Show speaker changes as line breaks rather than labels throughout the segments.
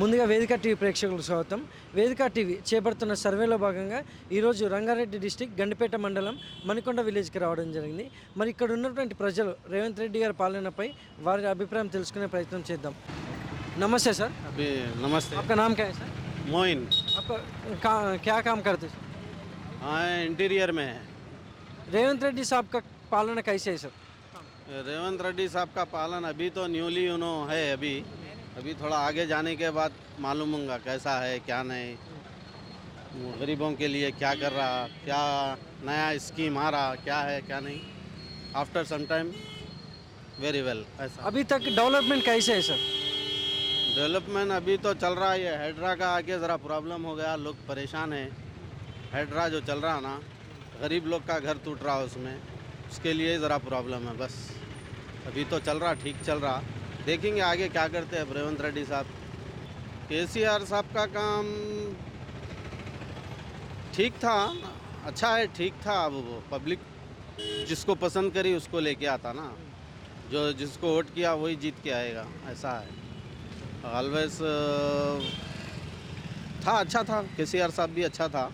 ముందుగా వేదిక టీవీ ప్రేక్షకులకు స్వాగతం. వేదిక టీవీ చేపడుతున్న సర్వేలో భాగంగా ఈరోజు రంగారెడ్డి డిస్టిక్ గండిపేట మండలం మణికొండ విలేజ్కి రావడం జరిగింది. మరి ఇక్కడ ఉన్నటువంటి ప్రజలు రేవంత్ రెడ్డి గారి పాలనపై వారి అభిప్రాయం తెలుసుకునే ప్రయత్నం చేద్దాం. నమస్తే సార్.
अभी नमस्ते।
आपका नाम क्या है सर?
मोइन।
आपका क्या काम करते सर?
हाँ, इंटीरियर में है।
रेवंत रेड्डी साहब का पालना कैसे है सर?
रेवंत रेड्डी साहब का पालन अभी तो न्यूली है। अभी थोड़ा आगे जाने के बाद मालूम होगा कैसा है क्या नहीं, गरीबों के लिए क्या कर रहा, क्या नया स्कीम आ रहा, क्या है क्या नहीं। After some time very well ऐसा।
अभी तक डेवलपमेंट कैसे है सर?
डेवलपमेंट अभी तो चल रहा है। हेड्रा का आके ज़रा प्रॉब्लम हो गया, लोग परेशान हैं। हेड्रा जो चल रहा ना, गरीब लोग का घर टूट रहा उसमें, उसके लिए ज़रा प्रॉब्लम है बस। अभी तो चल रहा, ठीक चल रहा। देखेंगे आगे क्या करते हैं रेवंत रेड्डी साहब। केसीआर साहब का काम ठीक था, अच्छा है, ठीक था। अब वो पब्लिक जिसको पसंद करी उसको लेके आता ना, जो जिसको वोट किया वही जीत के आएगा, ऐसा है। ऑलवेज था, अच्छा था। केसीआर साहब भी अच्छा था।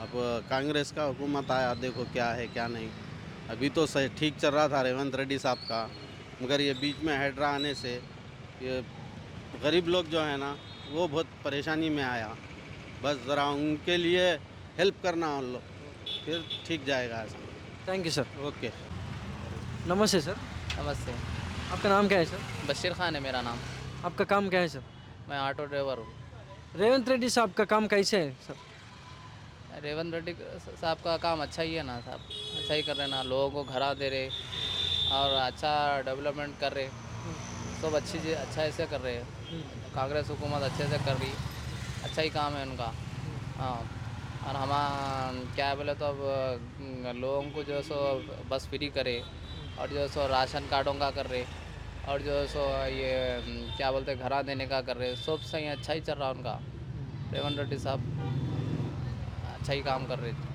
अब कांग्रेस का हुकूमत आया, देखो क्या है क्या नहीं। अभी तो सही ठीक चल रहा था रेवंत रेड्डी साहब का, मगर ये बीच में हेड्रा आने से ये गरीब लोग जो है ना वो बहुत परेशानी में आया। बस ज़रा उनके लिए हेल्प करना उन लोग, फिर ठीक जाएगा ऐसा।
Thank you sir.
ओके।
नमस्ते सर.
नमस्ते।
आपका नाम क्या है सर?
बशीर खान है मेरा नाम।
आपका काम क्या है सर?
मैं ऑटो ड्राइवर हूँ।
रेवंत रेड्डी साहब का काम कैसे है सर?
रेवंत रेड्डी साहब का काम अच्छा ही है ना साहब, अच्छा ही कर रहे ना, लोगों को घरा दे रहे और अच्छा डेवलपमेंट कर रहे, सब अच्छा ऐसे कर रहे हैं। कांग्रेस हुकूमत अच्छे से कर रही, अच्छा ही काम है उनका। हाँ, और हम क्या बोले तो अब लोगों को जो सो बस फ्री करे और जो सो राशन कार्डों का कर रहे और जो सो ये क्या बोलते घरा देने का कर रहे, सब सही अच्छा ही चल रहा उनका। रेवंत रेड्डी साहब अच्छा ही काम कर रहे थे।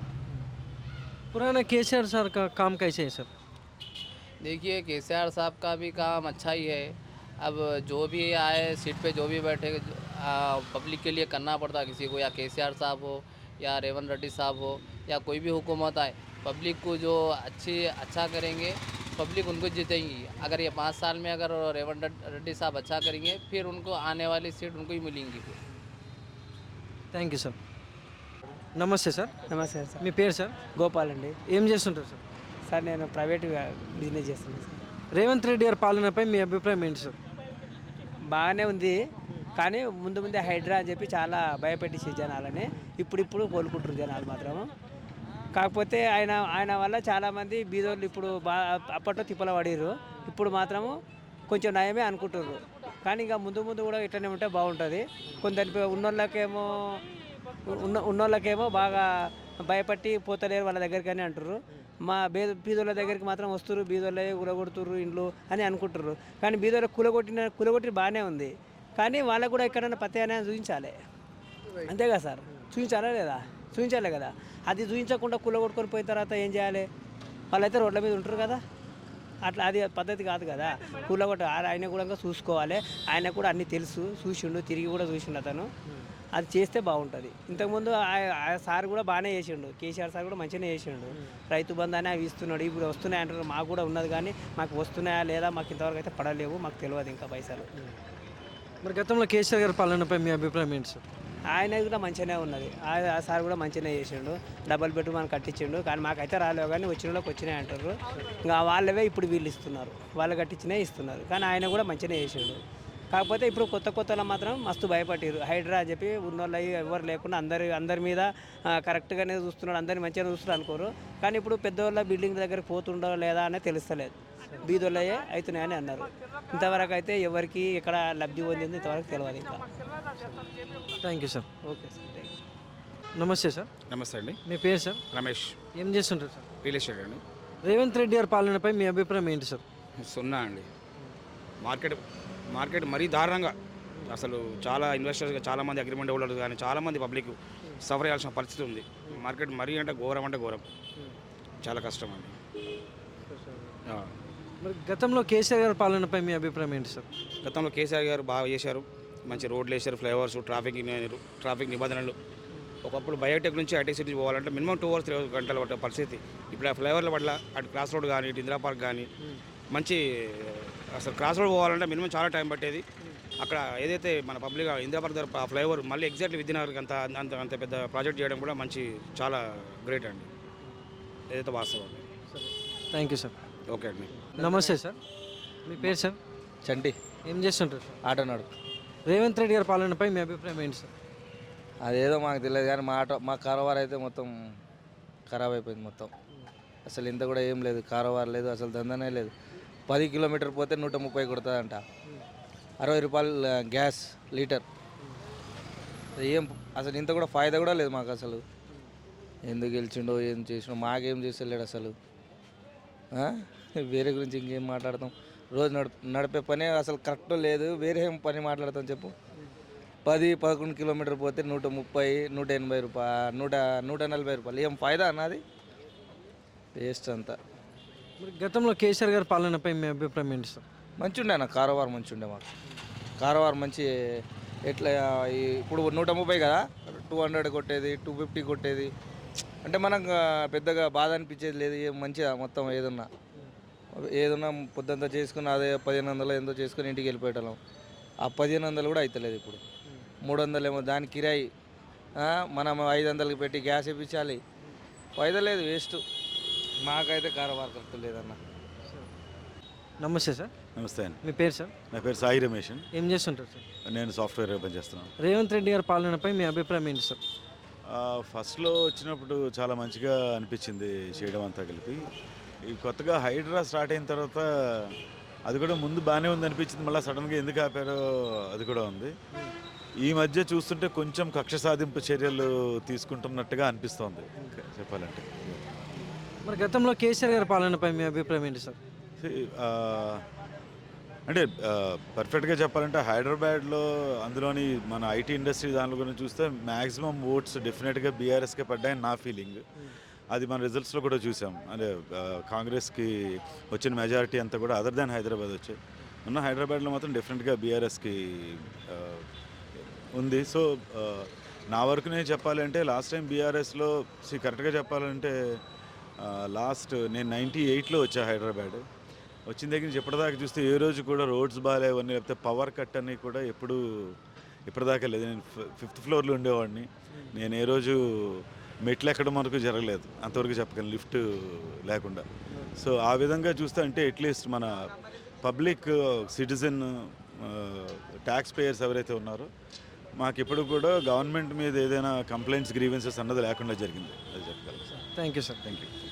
पुराना केसीआर सर का काम कैसे है सर?
देखिए केसीआर साहब का भी काम अच्छा ही है। अब जो भी आए सीट पे जो भी बैठे पब्लिक के लिए करना पड़ता किसी को, या केसीआर साहब हो या रेवंत रेड्डी साहब हो या कोई भी हुकूमत आए, पब्लिक को जो अच्छा करेंगे पब्लिक उनको जीतेंगी। अगर ये 5 साल में अगर रेवंत रेड्डी साहब अच्छा करेंगे फिर उनको आने वाली सीट उनको ही मिलेंगी।
Thank you sir. నమస్తే సార్.
నమస్తే సార్.
మీ పేరు సార్?
గోపాల్ అండి.
ఏం చేస్తుంటారు సార్?
సార్ నేను ప్రైవేట్గా బిజినెస్ చేస్తున్నాను సార్.
రేవంత్ రెడ్డి గారి పాలనపై మీ అభిప్రాయం ఏంటి సార్?
బాగానే ఉంది, కానీ ముందే హైడ్రా అని చెప్పి చాలా భయపెట్టించే జనాలని ఇప్పుడు కోలుకుంటారు జనాలు మాత్రము. కాకపోతే ఆయన వల్ల చాలామంది బీదోళ్ళు ఇప్పుడు అప్పట్లో తిప్పల పడిర్రు, ఇప్పుడు మాత్రము కొంచెం నయమే అనుకుంటుర్రు. కానీ ఇంకా ముందు కూడా ఇట్లనే ఉంటే బాగుంటుంది. కొందరి ఉన్నోళ్ళకేమో బాగా భయపట్టి పోతలేరు వాళ్ళ దగ్గరికి అని అంటుర్రు. మా బీదోళ్ళ దగ్గరికి మాత్రం వస్తుర్రు, బీదోళ్ళే కూలగొడుతుర్రు ఇండ్లు అని అనుకుంటుర్రు. కానీ బీదోళ్ళ కూలగొట్టి బాగానే ఉంది, కానీ వాళ్ళకు కూడా ఎక్కడైనా పత్తి అనేది చూపించాలి. అంతే కదా సార్? చూపించాలా లేదా? చూపించాలి కదా. అది చూపించకుండా కూలగొట్టుకొని పోయిన తర్వాత ఏం చేయాలి? వాళ్ళైతే రోడ్ల మీద ఉంటారు కదా. అట్లా అది పద్ధతి కాదు కదా. కూలగొట్ట ఆయన కూడా చూసుకోవాలి. ఆయన కూడా అన్నీ తెలుసు, చూసిండు, తిరిగి కూడా చూసిండు అతను. అది చేస్తే బాగుంటుంది. ఇంతకుముందు సార్ కూడా బాగానే చేసిండు, కేసీఆర్ సార్ కూడా మంచిగానే చేసిండు. రైతు బంధు అని అవి ఇస్తున్నాడు, ఇప్పుడు వస్తున్నాయి అంటారు. మాకు కూడా ఉన్నది, కానీ మాకు వస్తున్నాయా లేదా మాకు ఇంతవరకు అయితే పడలేవు, మాకు తెలియదు ఇంకా పైసలు.
మరి గతంలో కేసీఆర్ గారి పాలనపై మీ అభిప్రాయం ఏంటి సార్?
ఆయన కూడా మంచిగానే ఉన్నది, ఆ సార్ కూడా మంచిగానే చేసిండు. డబల్ బెడ్ మనం కట్టించిండు, కానీ మాకైతే రాలేవు, కానీ వచ్చిన వాళ్ళకి వచ్చినాయి అంటారు. ఇంకా వాళ్ళవే ఇప్పుడు వీళ్ళు ఇస్తున్నారు, వాళ్ళు కట్టించినే ఇస్తున్నారు. కానీ ఆయన కూడా మంచిగానే చేసిండు. కాకపోతే ఇప్పుడు కొత్తలో మాత్రం మస్తు భయపడ్డారు. హైడ్రా అని చెప్పి ఉన్నోళ్ళు ఎవరు లేకుండా అందరి మీద కరెక్ట్గానే చూస్తున్నాడు, అందరిని మంచిగా చూస్తున్నారు అనుకోరు. కానీ ఇప్పుడు పెద్దవాళ్ళ బిల్డింగ్ దగ్గరికి పోతుండో లేదా అనేది తెలుస్తలేదు, బీదోళ్ళయే అవుతున్నాయని అన్నారు. ఇంతవరకు అయితే ఎవరికి ఎక్కడ లబ్ధి పొందింది ఇంతవరకు తెలియదు ఇంకా.
Thank you sir.
Okay sir.
నమస్తే సార్.
నమస్తే అండి.
మీ పేరు సార్?
రమేష్.
ఏం చేస్తుంటారు సార్?
రియల్ ఎస్టేట్ అండి.
రేవంత్ రెడ్డి గారి పాలనపై మీ అభిప్రాయం ఏంటి సార్?
సున్నా అండి. మార్కెట్ మరీ దారుణంగా, అసలు చాలా ఇన్వెస్టర్స్, చాలామంది అగ్రిమెంట్ హోల్డర్స్ కానీ చాలామంది పబ్లిక్ సఫర్ అయ్యాల్సిన పరిస్థితి ఉంది. మార్కెట్ మరీ అంటే ఘోరం, చాలా కష్టం అండి.
మరి గతంలో కేసీఆర్ గారి పాలనపై మీ అభిప్రాయం ఏంటి సార్?
గతంలో కేసీఆర్ గారు బాగా చేశారు, మంచి రోడ్లు వేసారు, ఫ్లైఓవర్స్, ట్రాఫిక్ నిబంధనలు. ఒకప్పుడు బయోటెక్ నుంచి ఐటీ సిటీ పోవాలంటే మినిమం 2 hours 3 గంటలు పట్టే పరిస్థితి. ఇప్పుడు ఆ ఫ్లైఓవర్ల వల్ల అటు క్రాస్ రోడ్ కానీ ఇటు ఇందిరా పార్క్ కానీ మంచి అసలు క్రాస్ రోడ్ పోవాలంటే మినిమం చాలా టైం పట్టేది. అక్కడ ఏదైతే మన పబ్లిక్ ఇందిరా పార్క్ దగ్గర ఫ్లైఓవర్ మళ్ళీ ఎగ్జాక్ట్లీ విద్యానగర్కి అంత పెద్ద ప్రాజెక్ట్ చేయడం కూడా మంచి చాలా గ్రేట్ అండి. ఏదైతే వాస్తవం.
Thank you sir.
ఓకే అండి.
నమస్తే సార్, మీ పేరు సార్?
చంటి
ఏం చేస్తుంటారు సార్?
ఆటో నడుపు.
రేవంత్ రెడ్డి గారి పాలనపై మీ అభిప్రాయం ఏంటి సార్?
అదేదో మాకు తెలియదు కానీ మా కారోబార్ అయితే మొత్తం ఖరాబ్ అయిపోయింది మొత్తం. అసలు ఇంత కూడా ఏం లేదు, కారోబార్ లేదు, అసలు దందనే లేదు. 10 కిలోమీటర్ పోతే 130 కొడుతుందంట. 60 రూపాయలు గ్యాస్ లీటర్. ఏం అసలు ఇంత కూడా ఫాయిదా కూడా లేదు మాకు. అసలు ఎందుకు గెలిచిండో ఏం చేసిండో మాకేం చేస్తలేడు అసలు. వేరే గురించి ఇంకేం మాట్లాడతాం? రోజు నడిపే పని అసలు కరెక్ట్ లేదు. వేరే ఏం పని మాట్లాడతాం చెప్పు? 10-11 కిలోమీటర్ పోతే 130, 180 రూపాయలు, 140 రూపాయలు. ఏం ఫాయిదా అన్నది? వేస్ట్ అంతా.
మరి గతంలో కేసీఆర్ గారి పాలనపై మీ అభిప్రాయం ఏంటి సార్?
మంచిగా అన్న కారోబార్ మంచిగా ఉండే మాకు. కారోబార్ మంచి ఎట్లా ఇప్పుడు 130 కదా, 200 కొట్టేది, 250 కొట్టేది. అంటే మనకు పెద్దగా బాధ అనిపించేది లేదు. మంచిగా మొత్తం ఏదన్నా పొద్దుంతా చేసుకుని అదే 1500 ఎంతో చేసుకుని ఇంటికి వెళ్ళిపోయేటం. ఆ 1500 కూడా అవుతలేదు ఇప్పుడు. 300 ఏమో దాని కిరాయి. మనం 500కి పెట్టి గ్యాస్ ఇప్పించాలి. ఫైదా లేదు, వేస్ట్. మాకైతే కారోబార్ కరెక్ట్ లేదన్న.
నమస్తే సార్.
నమస్తే అండి.
మీ పేరు సార్?
నా పేరు సాయి రమేష్.
ఏం చేస్తుంటారు సార్?
నేను సాఫ్ట్వేర్ పనిచేస్తున్నాను.
రేవంత్ రెడ్డి గారి పాలనపై మీ అభిప్రాయం ఏంటి సార్?
ఫస్ట్లో వచ్చినప్పుడు చాలా మంచిగా అనిపించింది చేయడం అంతా కలిపి. ఈ కొత్తగా హైడ్రా స్టార్ట్ అయిన తర్వాత అది కూడా ముందు బాగానే ఉంది అనిపించింది. మళ్ళీ సడన్గా ఎందుకు ఆపారో అది కూడా ఉంది. ఈ మధ్య చూస్తుంటే కొంచెం కక్ష సాధింపు చర్యలు తీసుకుంటున్నట్టుగా అనిపిస్తోంది చెప్పాలంటే.
మరి గతంలో కేసీఆర్ గారి పాలనపై మీ అభిప్రాయం ఏంటి సార్?
అంటే పర్ఫెక్ట్గా చెప్పాలంటే హైదరాబాద్లో అందులోని మన ఐటీ ఇండస్ట్రీ దానిలో గురించి చూస్తే మ్యాక్సిమం ఓట్స్ డెఫినెట్గా బీఆర్ఎస్కే పడ్డాయని నా ఫీలింగ్. అది మన రిజల్ట్స్లో కూడా చూసాం. అంటే కాంగ్రెస్కి వచ్చిన మెజారిటీ అంతా కూడా అదర్ దాన్ హైదరాబాద్ వచ్చాయి. ఉన్న హైదరాబాద్లో మాత్రం డెఫినెట్గా బీఆర్ఎస్కి ఉంది. సో నా వరకు నేను చెప్పాలంటే లాస్ట్ టైం బీఆర్ఎస్లో కరెక్ట్గా చెప్పాలంటే నేను 98లో వచ్చా హైదరాబాద్. వచ్చిన దగ్గర నుంచి ఇప్పటిదాకా చూస్తే ఏ రోజు కూడా రోడ్స్ బాగాలేవన్నీ, లేకపోతే పవర్ కట్ అని కూడా ఇప్పటిదాకా లేదు. నేను 5th ఫ్లోర్లో ఉండేవాడిని. నేను ఏ రోజు మెట్లు ఎక్కడం వరకు జరగలేదు, అంతవరకు చెప్పగలను, లిఫ్ట్ లేకుండా. సో ఆ విధంగా చూస్తే అంటే అట్లీస్ట్ మన పబ్లిక్ సిటిజన్ ట్యాక్స్ పేయర్స్ ఎవరైతే ఉన్నారో మాకు ఇప్పుడు కూడా గవర్నమెంట్ మీద ఏదైనా కంప్లైంట్స్ గ్రీవెన్సెస్ అన్నది లేకుండా జరిగింది. అది చెప్పగలను.
Thank you sir.
Thank you.